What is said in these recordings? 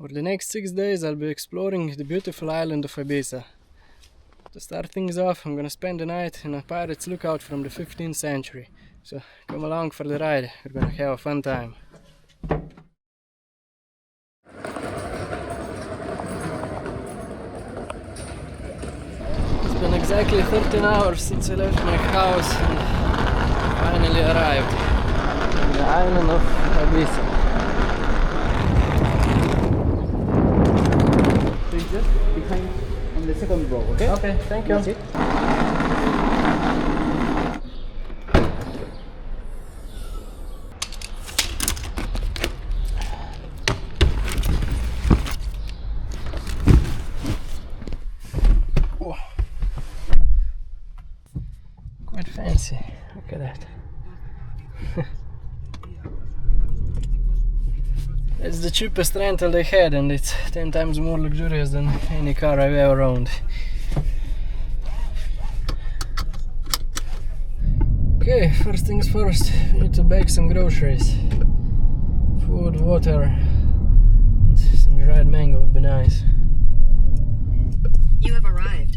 For the next 6 days I'll be exploring the beautiful island of Ibiza. To start things off, I'm gonna spend the night in a pirate's lookout from the 15th century. So come along for the ride, we're gonna have a fun time. It's been exactly 13 hours since I left my house and finally arrived on the island of Ibiza. Just behind on the second row, okay? Okay, thank you. That's it. Whoa. Quite fancy, look at that. It's the cheapest rental they had and it's 10 times more luxurious than any car I've ever owned. Okay, first things first, we need to bag some groceries. Food, water, and some dried mango would be nice. You have arrived.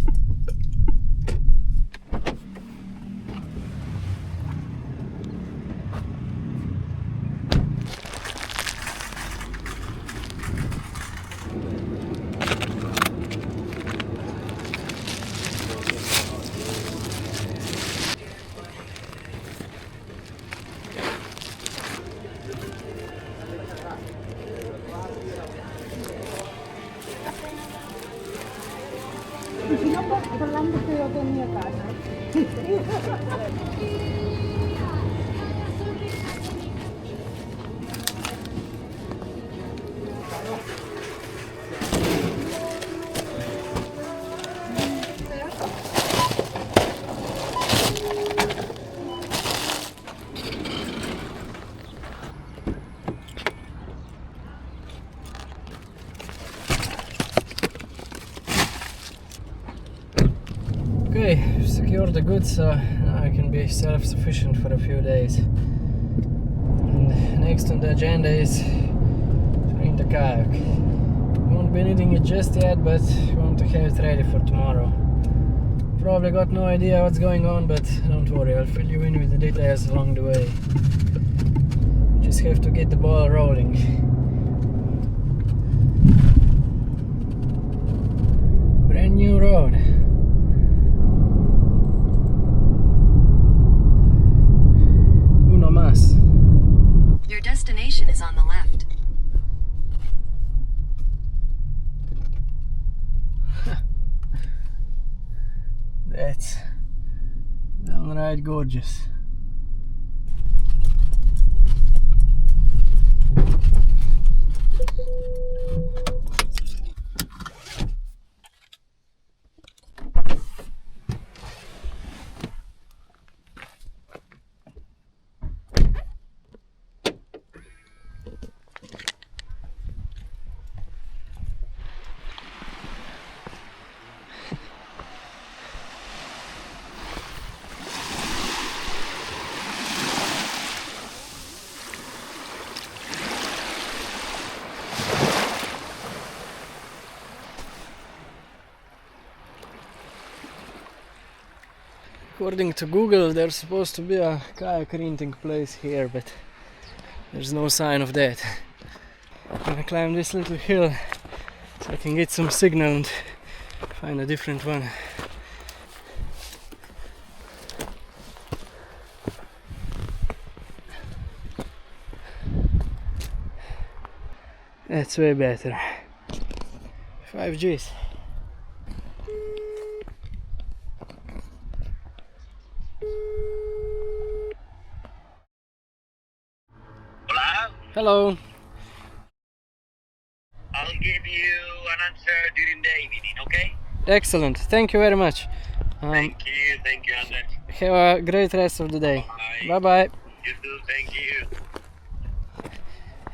Okay, secured the goods, so now I can be self-sufficient for a few days. And next on the agenda is to rent a kayak. Won't be needing it just yet, but want to have it ready for tomorrow. Probably got no idea what's going on, but don't worry, I'll fill you in with the details along the way. Just have to get the ball rolling. Brand new road. Your destination is on the left. That's downright gorgeous. According to Google, there's supposed to be a kayak renting place here, but there's no sign of that. I'm gonna climb this little hill so I can get some signal and find a different one. That's way better. 5 Gs. Hello. I'll give you an answer during the evening, okay? Excellent. Thank you very much. Thank you, Anders. Have a great rest of the day. Bye bye. You too, thank you.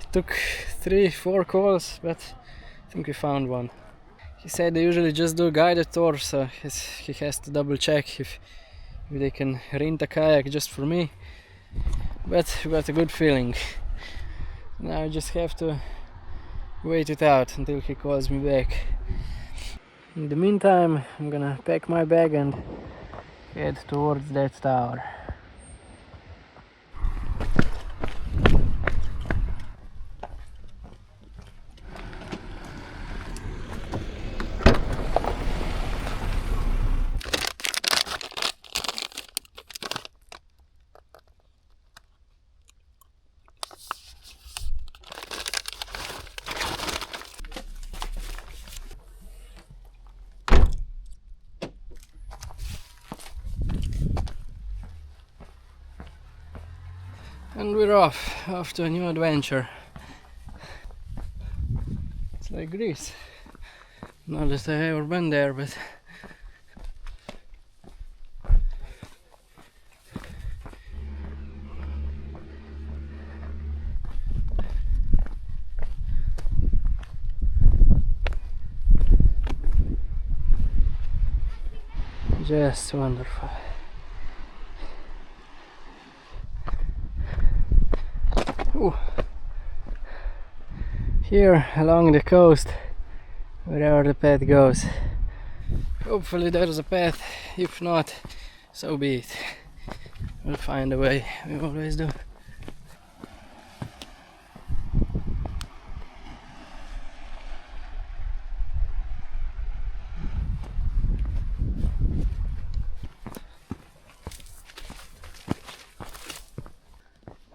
It took 3-4 calls, but I think we found one. He said they usually just do guided tours, so he has to double check if they can rent a kayak just for me. But we got a good feeling. Now I just have to wait it out until he calls me back. In the meantime, I'm gonna pack my bag and head towards that tower. And we're off to a new adventure. It's like Greece. Not that I ever been there, but just wonderful. Ooh. Here along the coast, wherever the path goes. Hopefully there's a path, if not, so be it. We'll find a way, we always do.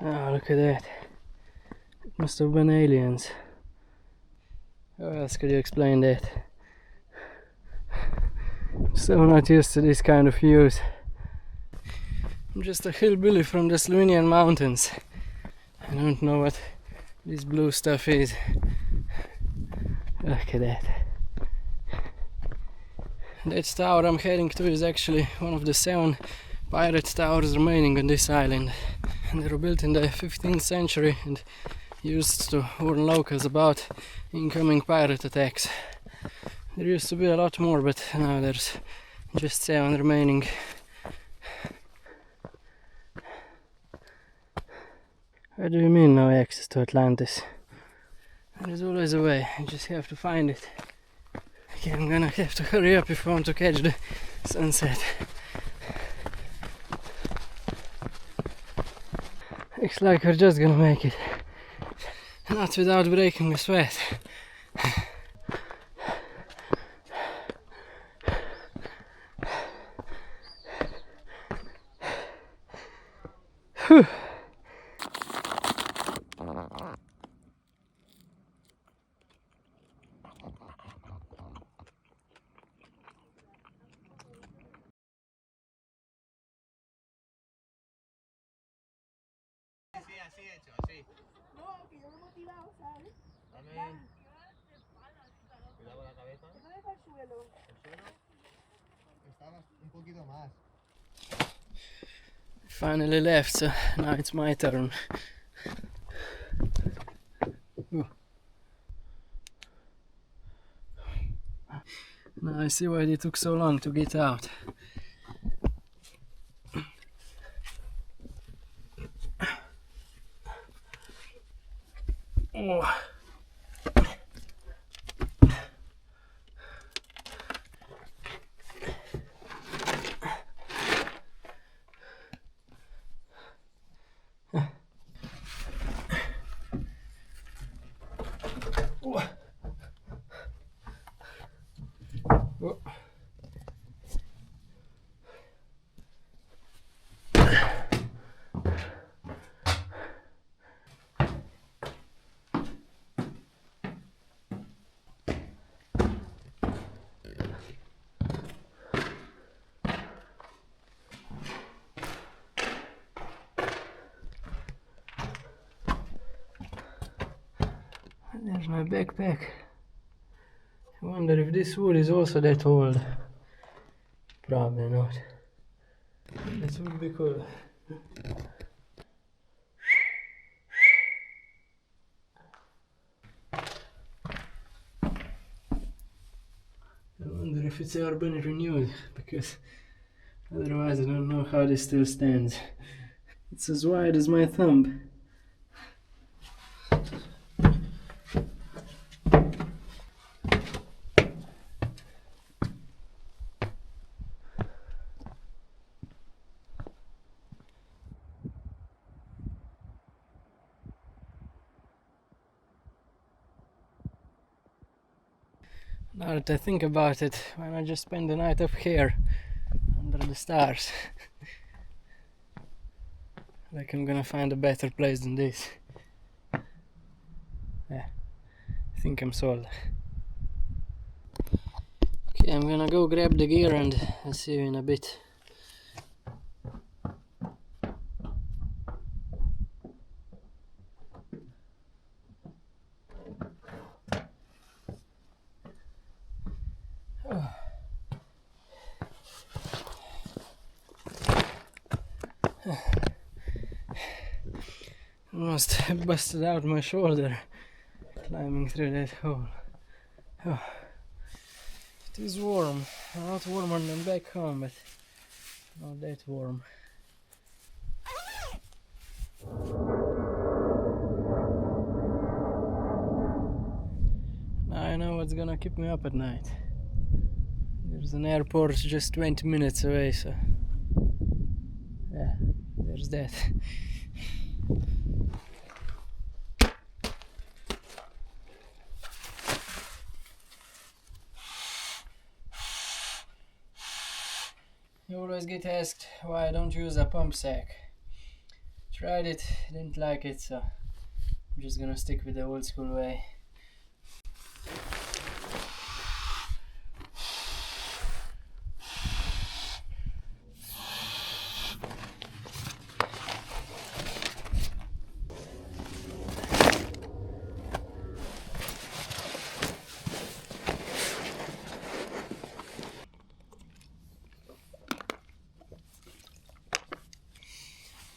Oh, look at that. It must have been aliens. How else could you explain that? I'm so not used to this kind of views. I'm just a hillbilly from the Slovenian mountains. I don't know what this blue stuff is. Look at that. That tower I'm heading to is actually one of the 7 pirate towers remaining on this island. And they were built in the 15th century and used to warn locals about incoming pirate attacks. There used to be a lot more, but now there's just 7 remaining. What do you mean no access to Atlantis? There's always a way, you just have to find it. Okay, I'm gonna have to hurry up if I want to catch the sunset. Looks like we're just gonna make it. Not without breaking a sweat. Whew. Finally left, so now it's my turn. Ooh. Now I see why they took so long to get out. Oh. Oh. There's my backpack. I wonder if this wood is also that old. Probably not. That would be cool. I wonder if it's ever been renewed, because otherwise I don't know how this still stands. It's as wide as my thumb. Now that I think about it, why not just spend the night up here under the stars? Like I'm gonna find a better place than this. Yeah, I think I'm sold. Okay, I'm gonna go grab the gear and I'll see you in a bit. Almost busted out my shoulder climbing through that hole. Oh. It is warm, a lot warmer than back home, but not that warm. Now I know what's gonna keep me up at night. There's an airport just 20 minutes away, so yeah, there's that. You always get asked why I don't use a pump sack. Tried it, didn't like it, so I'm just gonna stick with the old school way.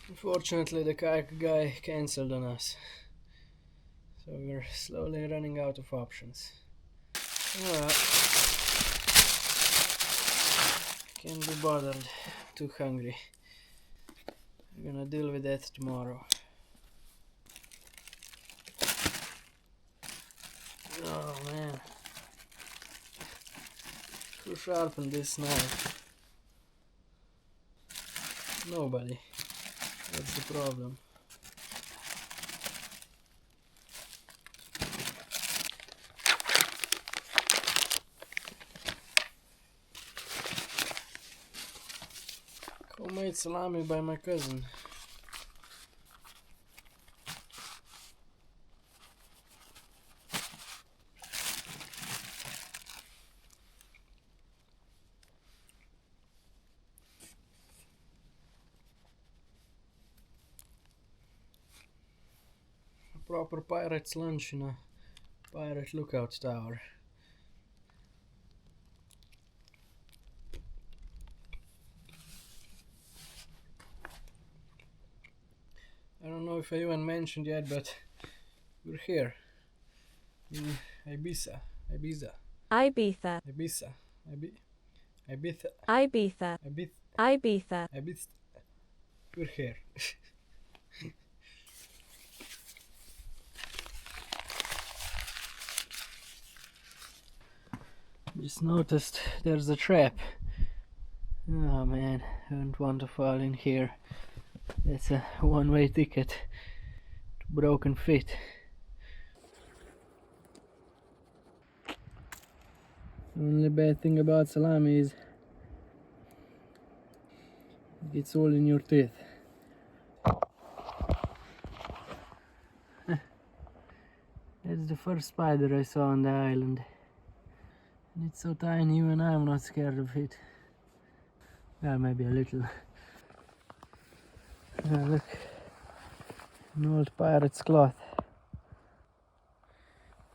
Unfortunately, the kayak guy cancelled on us, so we're slowly running out of options. Can't be bothered, too hungry. We're gonna deal with that tomorrow. Oh man, who sharpened this knife? Nobody. That's the problem. Homemade salami by my cousin. A proper pirate's lunch in a pirate lookout tower. I don't know if I even mentioned yet, but we're here in Ibiza. Ibiza. Ibiza. Ibiza. Ibiza. Ibiza. Ibiza. We're here. Just noticed there's a trap. Oh man, I don't want to fall in here. That's a one-way ticket to broken feet. Only bad thing about salami is it gets all in your teeth. That's the first spider I saw on the island. And it's so tiny, even I'm not scared of it. Well, maybe a little. Look, an old pirate's cloth.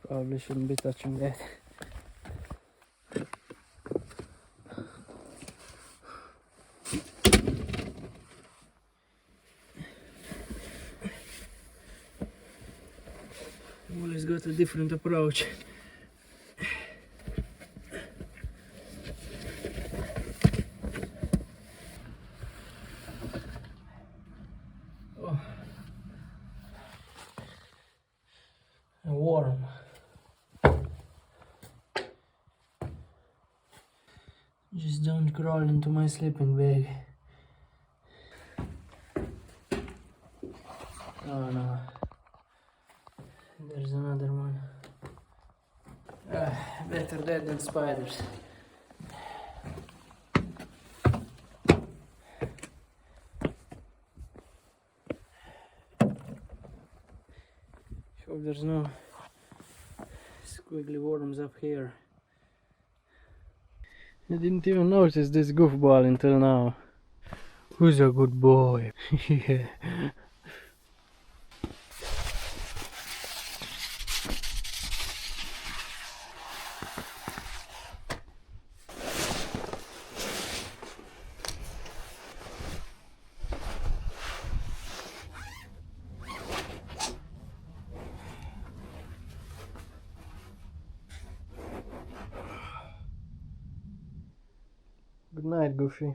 Probably shouldn't be touching that. Always got a different approach. Oh. And warm. Just don't crawl into my sleeping bag. Oh no. There's another one. Better that than spiders. Hope there's no squiggly worms up here. I didn't even notice this goofball until now. Who's a good boy? Yeah. Good night, Goofy.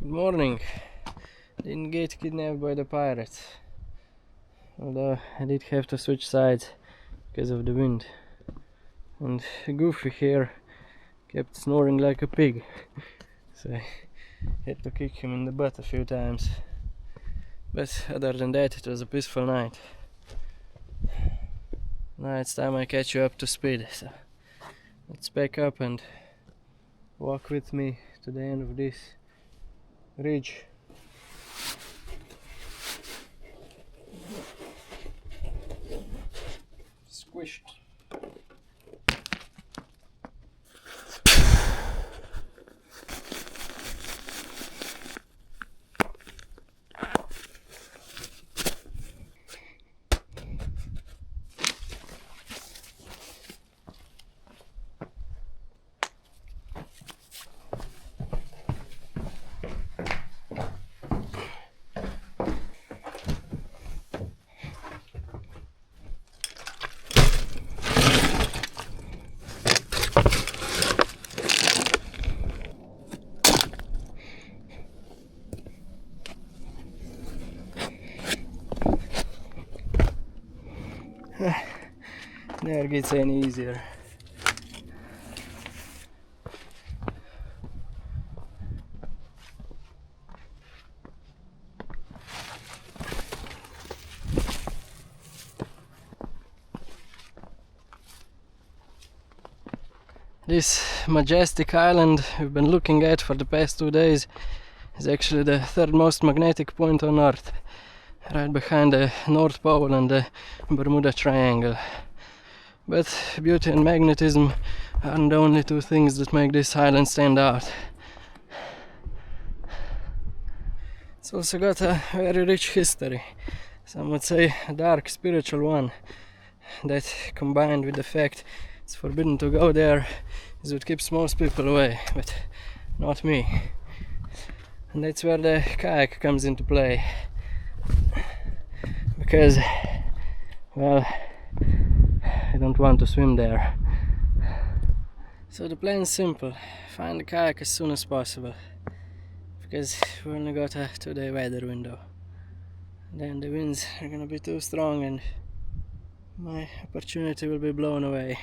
Good morning. Didn't get kidnapped by the pirates. Although I did have to switch sides because of the wind. And Goofy here kept snoring like a pig. So I had to kick him in the butt a few times. But other than that, it was a peaceful night. Now it's time I catch you up to speed. So let's pack up and walk with me to the end of this ridge. Squished. Never gets any easier. This majestic island we've been looking at for the past 2 days is actually the third most magnetic point on Earth, right behind the North Pole and the Bermuda Triangle. But beauty and magnetism aren't the only two things that make this island stand out. It's also got a very rich history, some would say a dark spiritual one, that combined with the fact it's forbidden to go there is what keeps most people away, but not me. And that's where the kayak comes into play. Because, well, I don't want to swim there. So the plan is simple: find the kayak as soon as possible, because we only got a 2-day weather window. Then the winds are gonna be too strong and my opportunity will be blown away.